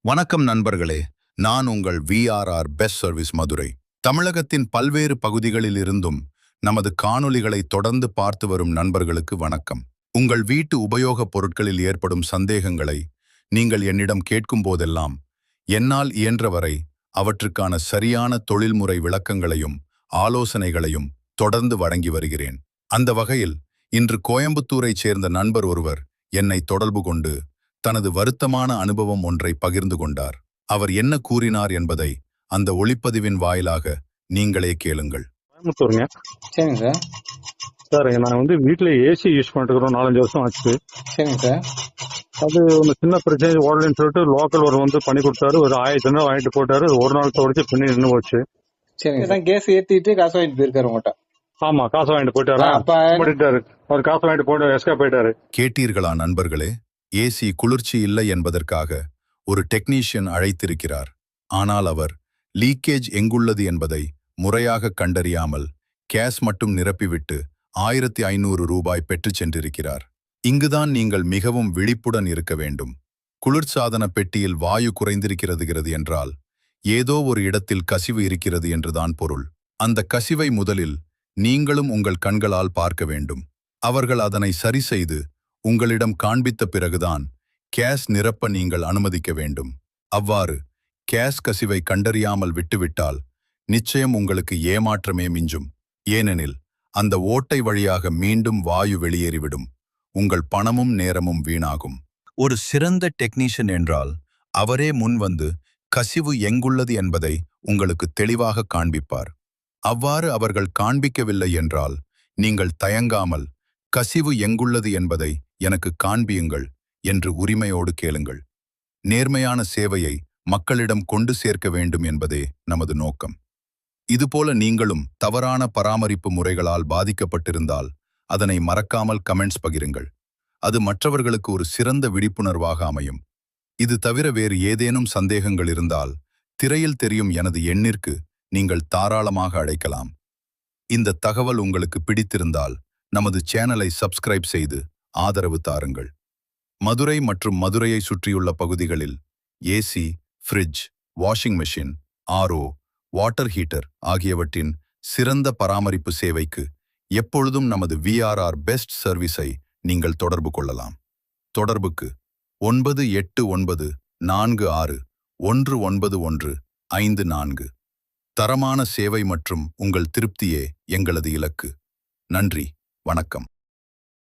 வணக்கம் நண்பர்களே, நான் உங்கள் விஆர்ஆர் பெஸ்ட் சர்வீஸ் மதுரை. தமிழகத்தின் பல்வேறு பகுதிகளில் இருந்தும் நமது காணொளிகளை தொடர்ந்து பார்த்து வரும் நண்பர்களுக்கு வணக்கம். உங்கள் வீட்டு உபயோகப் பொருட்களில் ஏற்படும் சந்தேகங்களை நீங்கள் என்னிடம் கேட்கும் போதெல்லாம் என்னால் இயன்றவரை அவற்றுக்கான சரியான தொழில்முறை விளக்கங்களையும் ஆலோசனைகளையும் தொடர்ந்து வழங்கி வருகிறேன். அந்த வகையில் இன்று கோயம்புத்தூரைச் சேர்ந்த நண்பர் ஒருவர் என்னை தொடர்பு கொண்டு தனது வருத்தமான அனுபவம் ஒன்றை பகிர்ந்து கொண்டார். அவர் என்ன கூறினார் என்பதை அந்த ஒளிப்பதிவின் வாயிலாக நீங்களே கேளுங்கள். கோயம்புத்தூருங்க. சரிங்க சார். சார் நான் வீட்டில் ஏசி யூஸ் பண்ணிட்டு 4-5 வருஷம் ஆச்சு. சரிங்க சார். அது ஒன்று சின்ன பிரச்சனை ஓடலன்னு சொல்லிட்டு லோக்கல் ஒரு பண்ணி கொடுத்தாரு. ஒரு 1000 வாங்கிட்டு போட்டாரு. ஒரு நாள் தொடச்சு பின்னி நின்று போச்சு. சரிங்க சார். கேஸ் ஏற்றிட்டு காசு வாங்கிட்டு போயிருக்காரு உங்கள்கிட்ட? ஆமா, காசு வாங்கிட்டு போயிட்டாரு. அவர் காசு வாங்கிட்டு போயிட்டு எஸ்கேப் போயிட்டாரு. கேட்டீர்களா நண்பர்களே? ஏசி குளிர்ச்சி இல்லை என்பதற்காக ஒரு டெக்னீஷியன் அழைத்திருக்கிறார். ஆனால் அவர் லீக்கேஜ் எங்குள்ளது என்பதை முறையாக கண்டறியாமல் கேஸ் மட்டும் நிரப்பிவிட்டு 1500 ரூபாய் பெற்றுச் சென்றிருக்கிறார். இங்குதான் நீங்கள் மிகவும் விழிப்புடன் இருக்க வேண்டும். குளிர்சாதன பெட்டியில் வாயு குறைந்திருக்கிறது என்றால் ஏதோ ஒரு இடத்தில் கசிவு இருக்கிறது என்றுதான் பொருள். அந்த கசிவை முதலில் நீங்களும் உங்கள் கண்களால் பார்க்க வேண்டும். அவர்கள் அதனை சரி செய்து உங்களிடம் காண்பித்த பிறகுதான் கேஸ் நிரப்ப நீங்கள் அனுமதிக்க வேண்டும். அவ்வாறு கேஸ் கசிவை கண்டறியாமல் விட்டுவிட்டால் நிச்சயம் உங்களுக்கு ஏமாற்றமே மிஞ்சும். ஏனெனில் அந்த ஓட்டை வழியாக மீண்டும் வாயு வெளியேறிவிடும். உங்கள் பணமும் நேரமும் வீணாகும். ஒரு சிறந்த டெக்னீஷியன் என்றால் அவரே முன்வந்து கசிவு எங்குள்ளது என்பதை உங்களுக்கு தெளிவாக காண்பிப்பார். அவ்வாறு அவர்கள் காண்பிக்கவில்லை என்றால் நீங்கள் தயங்காமல் கசிவு எங்குள்ளது என்பதை எனக்கு காண்பியுங்கள் என்று உரிமையோடு கேளுங்கள். நேர்மையான சேவையை மக்களிடம் கொண்டு சேர்க்க வேண்டும் என்பதே நமது நோக்கம். இதுபோல நீங்களும் தவறான பராமரிப்பு முறைகளால் பாதிக்கப்பட்டிருந்தால் அதனை மறக்காமல் கமெண்ட்ஸ் பகிருங்கள். அது மற்றவர்களுக்கு ஒரு சிறந்த விழிப்புணர்வாக அமையும். இது தவிர வேறு ஏதேனும் சந்தேகங்கள் இருந்தால் திரையில் தெரியும் எனது எண்ணிற்கு நீங்கள் தாராளமாக அழைக்கலாம். இந்த தகவல் உங்களுக்கு பிடித்திருந்தால் நமது சேனலை சப்ஸ்கிரைப் செய்து ஆதரவு தாருங்கள். மதுரை மற்றும் மதுரையை சுற்றியுள்ள பகுதிகளில் AC, fridge, washing machine, RO, water heater ஆகியவற்றின் சிறந்த பராமரிப்பு சேவைக்கு எப்பொழுதும் நமது விஆர்ஆர் பெஸ்ட் சர்வீஸை நீங்கள் தொடர்பு கொள்ளலாம். தொடர்புக்கு 9894619154. தரமான சேவை மற்றும் உங்கள் திருப்தியே எங்களது இலக்கு. நன்றி, வணக்கம்.